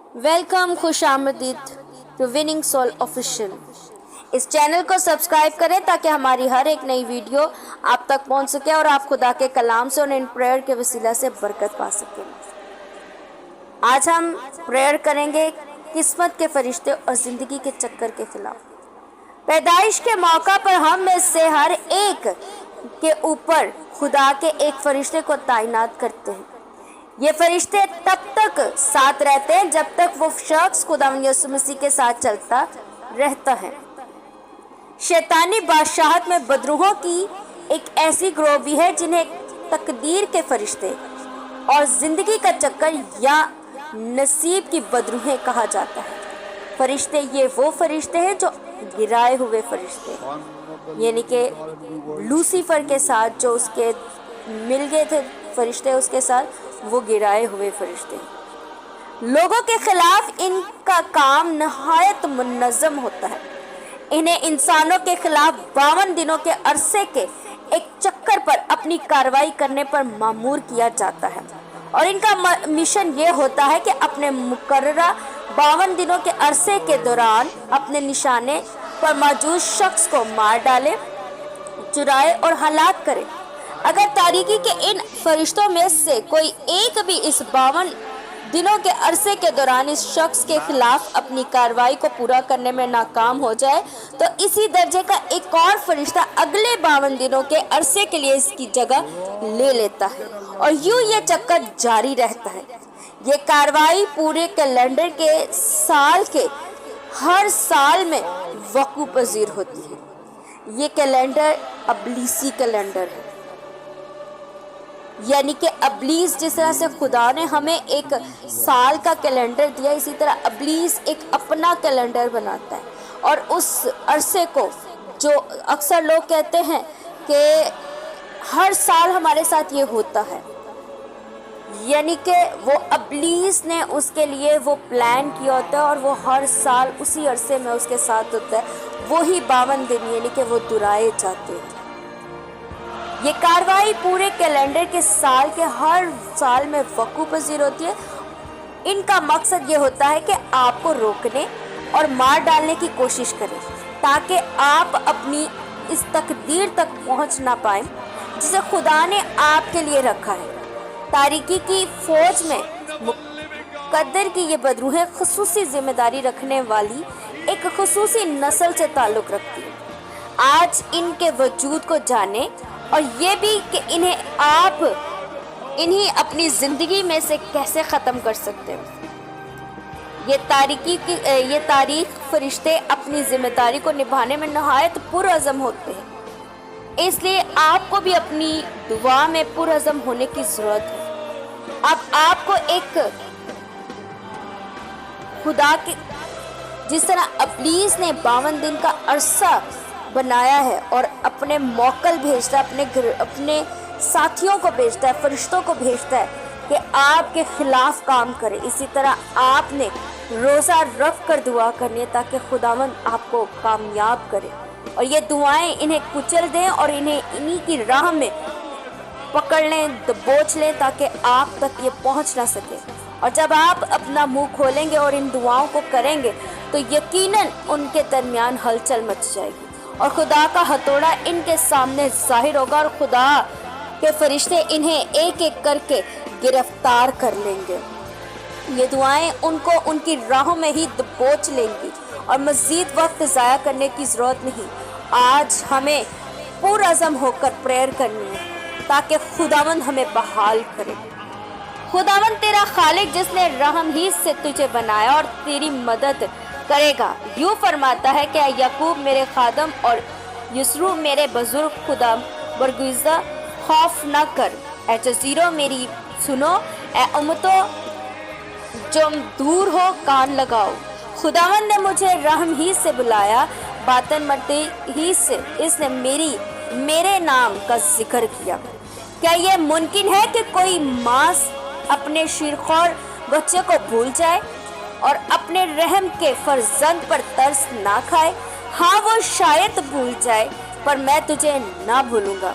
Welcome, खुश आमदीद to winning soul official. इस चैनल को सब्सक्राइब करें ताकि हमारी हर एक नई वीडियो आप तक पहुंच सके और आप खुदा के कलाम से और इन प्रेयर के वसीला से बरकत पा सकें। आज हम प्रेयर करेंगे किस्मत के फरिश्ते और ज़िंदगी के चक्कर के खिलाफ। पैदाइश के मौका पर हम में से हर एक के ऊपर खुदा के एक फरिश्ते को तैनात करते हैं। ये फरिश्ते तब तक साथ रहते हैं जब तक वो शख्स खुदावंद यीशु मसीह के साथ चलता रहता है। शैतानी बादशाहत में बदरूहों की एक ऐसी ग्रोह भी है जिन्हें तकदीर के फरिश्ते और ज़िंदगी का चक्कर या नसीब की बदरूहें कहा जाता है। फरिश्ते ये वो फरिश्ते हैं जो गिराए हुए फरिश्ते, यानी कि लूसीफर के साथ जो उसके मिल गए थे फरिश्ते, उसके साथ वो गिराए हुए फरिश्ते। लोगों के खिलाफ इनका काम नहायत मुनज़्ज़म होता है। इन्हें इंसानों के खिलाफ 52 दिनों के अरसे के एक चक्कर पर अपनी कार्रवाई करने पर मामूर किया जाता है और इनका मिशन ये होता है कि अपने मुकर्ररा 52 दिनों के अरसे के दौरान अपने निशाने पर मौजूद शख्स को मार डाले, चुराए और हलाक करे। अगर तारीकी के इन फरिश्तों में से कोई एक भी इस 52 दिनों के अरसे के दौरान इस शख्स के खिलाफ अपनी कार्रवाई को पूरा करने में नाकाम हो जाए तो इसी दर्जे का एक और फरिश्ता अगले 52 दिनों के अरसे के लिए इसकी जगह ले लेता है और यूं ये चक्कर जारी रहता है। ये कार्रवाई पूरे कैलेंडर के साल के हर साल में वक़ू पजीर होती है। ये कैलेंडर अबलीसी कैलेंडर है, यानी कि अबलीस जिस तरह से खुदा ने हमें एक साल का कैलेंडर दिया, इसी तरह अबलीस एक अपना कैलेंडर बनाता है और उस अरसे को जो अक्सर लोग कहते हैं कि हर साल हमारे साथ ये होता है, यानी कि वो अबलीस ने उसके लिए वो प्लान किया होता है और वो हर साल उसी अरसे में उसके साथ होता है। वही 52 दिन यानी कि वो दुहराए जाते हैं। ये कार्रवाई पूरे कैलेंडर के साल के हर साल में वक़ू पजीर होती है। इनका मकसद ये होता है कि आपको रोकने और मार डालने की कोशिश करें ताकि आप अपनी इस तकदीर तक पहुंच ना पाएं जिसे खुदा ने आपके लिए रखा है। तारीकी की फौज में मुकद्दर की ये बदरूहें खुसूसी जिम्मेदारी रखने वाली एक खुसूसी नस्ल से ताल्लुक़ रखती है। आज इनके वजूद को जाने और ये भी कि इन्हें अपनी ज़िंदगी में से कैसे ख़त्म कर सकते हो। ये तारीख फरिश्ते अपनी ज़िम्मेदारी को निभाने में नहायत पुरअज़म होते हैं, इसलिए आपको भी अपनी दुआ में पुरअज़म होने की ज़रूरत है। अब आपको एक खुदा के जिस तरह अबलीस ने 52 दिन का अरसा बनाया है और अपने मौकल भेजता है, अपने साथियों को भेजता है, फरिश्तों को भेजता है कि आपके खिलाफ काम करे, इसी तरह आपने रोज़ा रख कर दुआ करनी है ताकि खुदावंद आपको कामयाब करे और ये दुआएं इन्हें कुचल दें और इन्हें इन्हीं की राह में पकड़ लें, दबोच लें ताकि आप तक ये पहुंच ना सके। और जब आप अपना मुंह खोलेंगे और इन दुआओं को करेंगे तो यकीनन उनके दरमियान हलचल मच जाएगी और खुदा का हथौड़ा इनके सामने जाहिर होगा और खुदा के फरिश्ते इन्हें एक एक करके गिरफ्तार कर लेंगे। ये दुआएं उनको उनकी राहों में ही दबोच लेंगी और मज़ीद वक्त ज़ाया करने की ज़रूरत नहीं। आज हमें पुरअज़म होकर प्रेयर करनी है ताकि खुदावंद हमें बहाल करे। खुदावंद तेरा खालिक जिसने रहम ही से तुझे बनाया और तेरी मदद करेगा यूँ फरमाता है कि याकूब मेरे खादम और यूसुफ मेरे बुजुर्ग खुदा बरगुज़ा खौफ न कर। ए जज़ीरों मेरी सुनो, ए उम्मतों जो दूर हो कान लगाओ। खुदावंद ने मुझे रहम ही से बुलाया, बातन मर्दे ही से इसने मेरे नाम का जिक्र किया। क्या यह मुमकिन है कि कोई माँ अपने शीरखोर बच्चे को भूल जाए और अपने रहम के फर्जंद पर तरस ना खाए? हाँ, वो शायद भूल जाए पर मैं तुझे ना भूलूंगा।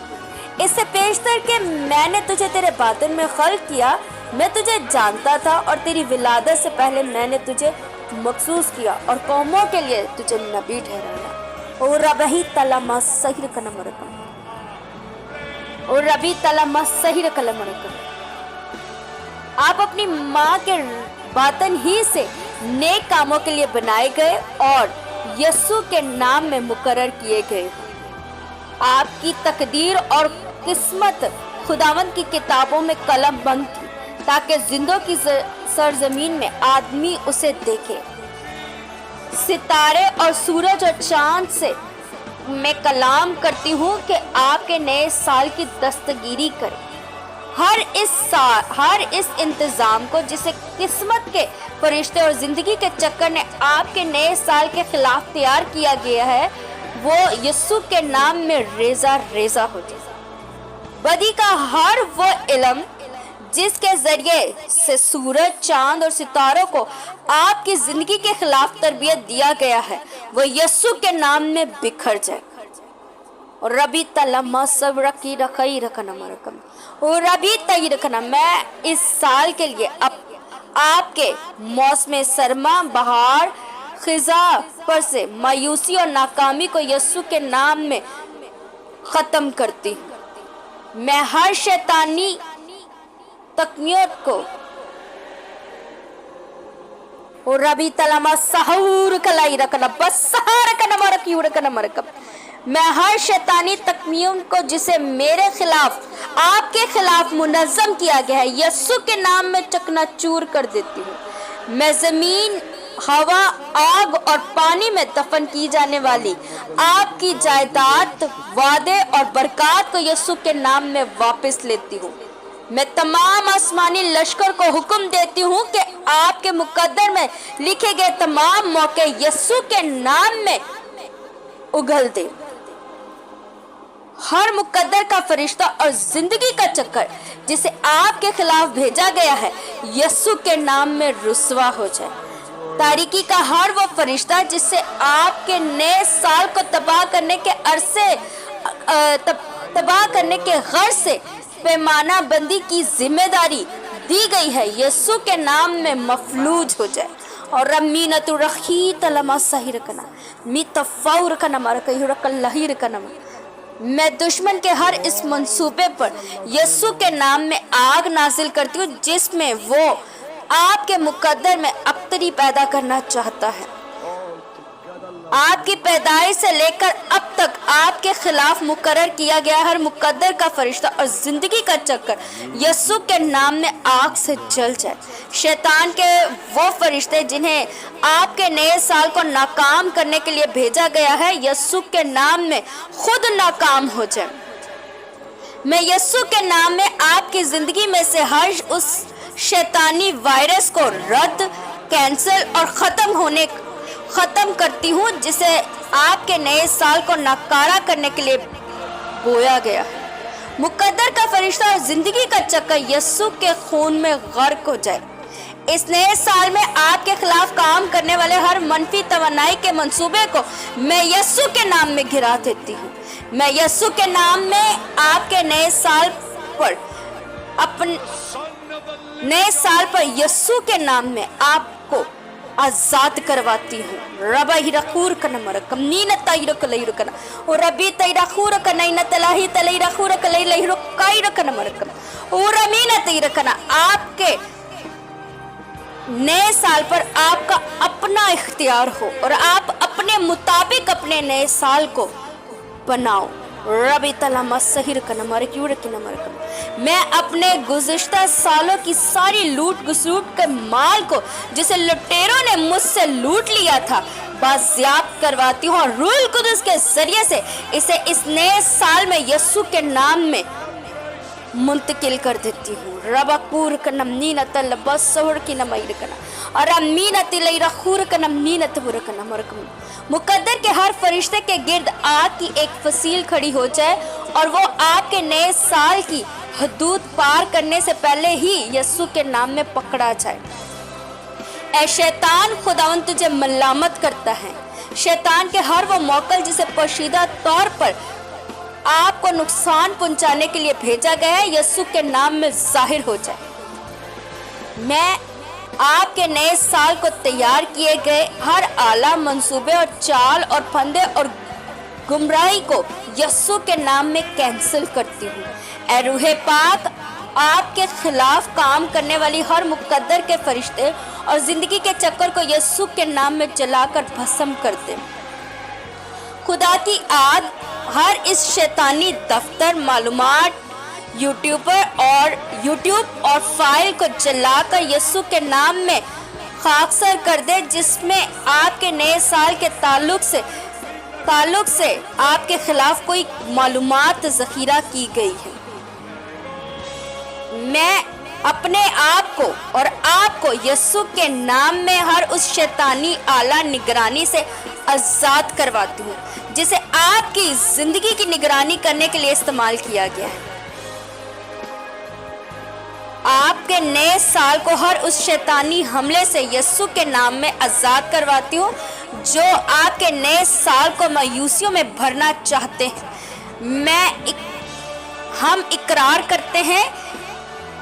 इससे पेशतर के मैंने तुझे तेरे बातन में खल्क किया, मैं तुझे जानता था और तेरी विलादत से पहले मैंने तुझे मखसूस किया और कौमों के लिए तुझे नबी ठहराया। और रबी तलमा सही कलमरकम, और रबी तलमा सही कलमरकम। आप अपनी माँ के बातन ही से नेक कामों के लिए बनाए गए और यस्सु के नाम में मुकर्रर किए गए। आपकी तकदीर और किस्मत खुदावंद की किताबों में कलम बंद थी ताकि जिंदों की सरजमीन में आदमी उसे देखे। सितारे और सूरज और चांद से मैं कलाम करती हूँ कि आपके नए साल की दस्तगीरी करें। हर इस इंतजाम को जिसे किस्मत के फरिश्ते और जिंदगी के चक्कर ने आपके नए साल के खिलाफ तैयार किया गया है, वो यस्सु के नाम में रेजा रेजा हो जाए। बदी का हर वो इल्म जिसके जरिए से सूरज, चांद और सितारों को आपकी जिंदगी के खिलाफ तरबियत दिया गया है, वो यस्सु के नाम में बिखर जाए। और रबी तलम्मा सब रखी रखई रखना मरकम, और रबी तई रखना। मैं इस साल के लिए आपके मौसम सरमा, बहार, खिजा पर से मायूसी और नाकामी को यस्सु के नाम में खत्म करती हूँ। मैं हर शैतानी तकनीत को और रबी तलमा सहूर कलाई रखना बस सहार कना मरक यूर कना मरकम। मैं हर शैतानी तकमीम को जिसे मेरे खिलाफ, आपके खिलाफ मुनज़्ज़म किया गया है, यस्सु के नाम में चकनाचूर कर देती हूँ। मैं जमीन, हवा, आग और पानी में दफन की जाने वाली आपकी जायदाद, वादे और बरकत को यस्सु के नाम में वापस लेती हूँ। मैं तमाम आसमानी लश्कर को हुक्म देती हूँ कि आपके मुकद्दर में लिखे गए तमाम मौके यस्सु के नाम में उगल दे। हर मुकद्दर का फरिश्ता और जिंदगी का चक्कर जिसे आपके खिलाफ भेजा गया है, यस्सु के नाम में रुस्वा हो जाए। तारीकी का हर वो फरिश्ता जिससे आपके नए साल को तबाह करने के गर्ज से पैमाना बंदी की जिम्मेदारी दी गई है, यस्सु के नाम में मफलूज हो जाए। और रमीनतु रखी तलमा सही रखना मी तफाउर का नमर कही का नमर। मैं दुश्मन के हर इस मंसूबे पर यस्सु के नाम में आग नाजिल करती हूँ जिसमें वो आपके मुकद्दर में अबतरी पैदा करना चाहता है। आपकी पैदाइश से लेकर अब तक आपके खिलाफ मुकर्रर किया गया हर मुकद्दर का फरिश्ता और जिंदगी का चक्कर यस्सु के नाम में आग से जल जाए। शैतान के वो फरिश्ते जिन्हें आपके नए साल को नाकाम करने के लिए भेजा गया है, यस्सु के नाम में खुद नाकाम हो जाए। मैं यस्सु के नाम में आपकी जिंदगी में से हर उस शैतानी वायरस को रद्द, कैंसिल और खत्म करती हूँ जिसे आपके नए साल को नकारा करने के लिए बोया गया है। मुकद्दर का फरिश्ता और जिंदगी का चक्कर यस्सु के खून में गर्क हो जाए। इस नए साल में आपके खिलाफ काम करने वाले हर मनफी तवन्नाई के मंसूबे को मैं यस्सु के नाम में गिरा देती हूँ। मैं यस्सु के नाम में आपके नए साल पर यस्सु के नाम में आपको आजाद करवाती हूँ। रबा ही रखूर का नमरकम नीन ताइरक लइरकना और रबी ताइरखूर का नईन तलाही तलइरखूर का लइरहिरो काइरक नमरकम और अमीन ताइरकना। आपके नए साल पर आपका अपना इख्तियार हो और आप अपने मुताबिक अपने नए साल को बनाओ। रबी तलामा सहिर का नमर क्यूर की नमरकम। मैं अपने गुज़िश्ता सालों की सारी लूट घसूट के माल को जिसे लुटेरों ने मुझसे लूट लिया था बाज़ियाब करवाती हूँ और रूह कुदस के जरिए से इसे इस नए साल में यस्सु के नाम में मुंतकिल कर देती हूँ। रबकूर का नमनीन तल बसहुर की नमईर कना और अमीन तिलई रखूर का नमनीन तबुर का नमरकम। मुकद्दर के हर फरिश्ते के गिर्द आग की एक फसील खड़ी हो जाए और वो आपके नए साल की हदूद पार करने से पहले ही यस्सु के नाम में पकड़ा जाए। ऐ शैतान, खुदावंद तुझे मलामत करता है। शैतान के हर वो मौकल जिसे पोशीदा तौर पर आपको नुकसान पहुंचाने के लिए भेजा गया है, यस्सु के नाम में जाहिर हो जाए। मैं आपके नए साल को तैयार किए गए हर आला मंसूबे और चाल और फंदे और गुमराही को यस्सु के नाम में कैंसिल करती हूँ। ऐ रूहे पाक, आपके खिलाफ काम करने वाली हर मुकद्दर के फरिश्ते और जिंदगी के चक्कर को यस्सु के नाम में जलाकर भस्म कर दे। खुदा की आग हर इस शैतानी दफ्तर, मालूमात, यूट्यूब और फाइल को जलाकर यस्सु के नाम में खाकसर कर दे, जिसमें आपके नए साल के ताल्लुक से आपके खिलाफ कोई मालूमात ज़ख़ीरा की गई है। मैं अपने आप को और आपको यस्सु के नाम में हर उस शैतानी आला निगरानी से आज़ाद करवाती हूँ जिसे आपकी ज़िंदगी की निगरानी करने के लिए इस्तेमाल किया गया है। आपके नए साल को हर उस शैतानी हमले से यस्सु के नाम में आज़ाद करवाती हूँ जो आपके नए साल को मायूसियों में भरना चाहते हैं। हम इकरार करते हैं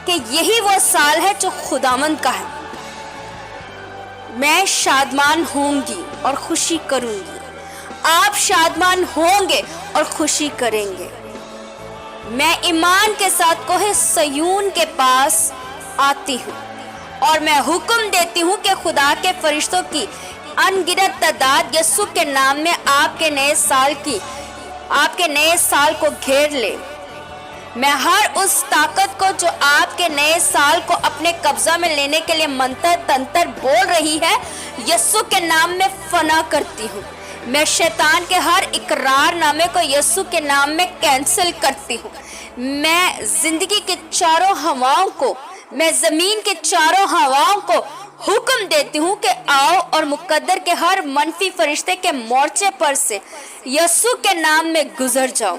कि यही वो साल है जो खुदावंद का है। मैं शादमान होंगी और खुशी करूंगी, आप शादमान होंगे और खुशी करेंगे। मैं ईमान के साथ कोहे सयून के पास आती हूँ और मैं हुक्म देती हूँ कि खुदा के फरिश्तों की अनगिनत तादाद यस्सु के नाम में आपके नए साल को घेर ले। मैं हर उस ताकत को जो आपके नए साल को अपने कब्जा में लेने के लिए मंतर तंत्र बोल रही है, यस्सु के नाम में फना करती हूँ। मैं शैतान के हर इकरार नामे को यस्सु के नाम में कैंसिल करती हूँ। मैं ज़मीन के चारों हवाओं को हुक्म देती हूँ कि आओ और मुकद्दर के हर मनफी फरिश्ते के मोर्चे पर से यस्सु के नाम में गुजर जाओ।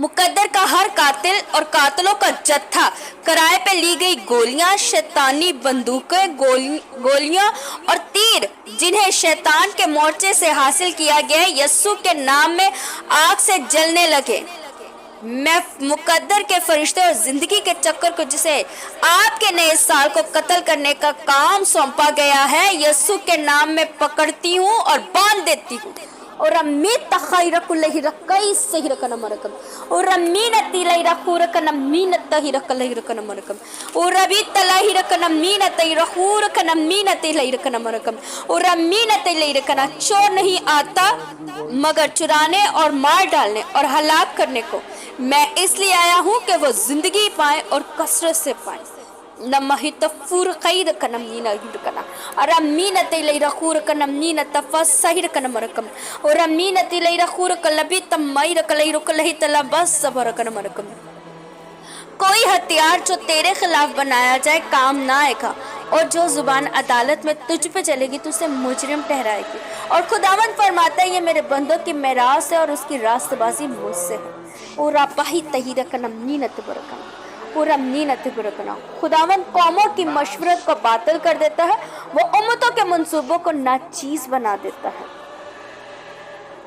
मुकद्दर का हर कातिल और कातलों का जत्था, किराए पे ली गई गोलियां, शैतानी बंदूकें, गोलियां और तीर जिन्हें शैतान के मोर्चे से हासिल किया गया है, यस्सु के नाम में आग से जलने लगे। मैं मुकद्दर के फरिश्ते और जिंदगी के चक्कर को जिसे आपके नए साल को कत्ल करने का काम सौंपा गया है, यस्सु के नाम में पकड़ती हूँ और बांध देती हूँ। और अम्मी तखैरकुल्लहि रकई सहिरकन मरकम और अम्मी नतीलाई रखूरकन अम्मी नतही रकलहि रकन मरकम और रबी तलाही रकन अम्मी नतई रखूरकन अम्मी नतीलाई रकन मरकम और अम्मी नतीलाई रकन। चोर नहीं आता मगर चुराने और मार डालने और हलाक करने को। मैं इसलिए आया हूँ कि वो जिंदगी पाए और कसरत से पाए। नमहितफूर खैर कनमीना हिरकना और अमीना तेलई रखूर कनमीना तफसहिर कनमरकम और अमीना तेलई रखूर कलबी तमई रकलई रुकलही तला बस सबर कनमरकम। कोई हथियार जो तेरे खिलाफ बनाया जाए काम ना आएगा और जो जुबान अदालत में तुझ पे चलेगी तुझसे मुजरिम ठहराएगी। और खुदावंद फरमाता है ये मेरे बंदों की मेरास है और उसकी रास्तबाजी मुझसे है। और अपाही तहीर कनमीना तबरकम पूरा नीनत बुरकना। खुदावंद कौमों की मशवरत को बातिल कर देता है, वो उम्मतों के मंसूबों को नाचीज बना देता है।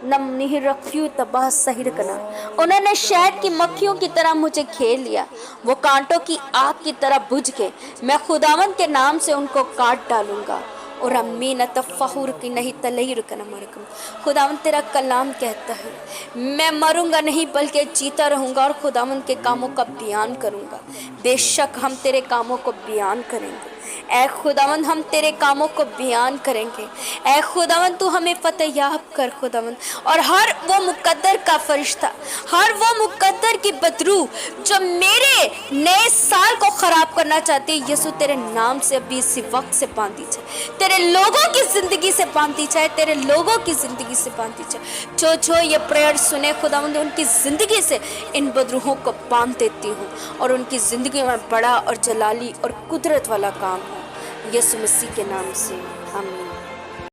नमनी रखियो तबाह सहिर कना, उन्होंने शहद की मक्खियों की तरह मुझे घेर लिया, वो कांटों की आग की तरह बुझ गए। मैं खुदावंद के नाम से उनको काट डालूंगा। और अम्मी न तफहूर की नहीं तलही रुकना मरकम। खुदावंद तेरा कलाम कहता है मैं मरूंगा नहीं बल्कि जीता रहूंगा और खुदावंद के कामों का बयान करूंगा। बेशक हम तेरे कामों को बयान करेंगे। ऐ खुदावंद हम तेरे कामों को बयान करेंगे। ऐ खुदावंद तू हमें फतेह कर खुदावंद। और हर वो मुकद्दर का फरिश्ता, हर वो मुकद्दर की बदरू जो मेरे नए साल को खराब करना चाहती है, यीशु तेरे नाम से अभी इसी वक्त से बांधी जाए, तेरे लोगों की जिंदगी से बांधी जाए, तेरे लोगों की जिंदगी से बांधी जाए। जो ये प्रेयर सुने खुदावंद उनकी जिंदगी से इन बदरूहों को बांध देती हूँ और उनकी जिंदगी में बड़ा और जलाली और कुदरत वाला काम हो, यीशु मसीह के नाम से आमीन।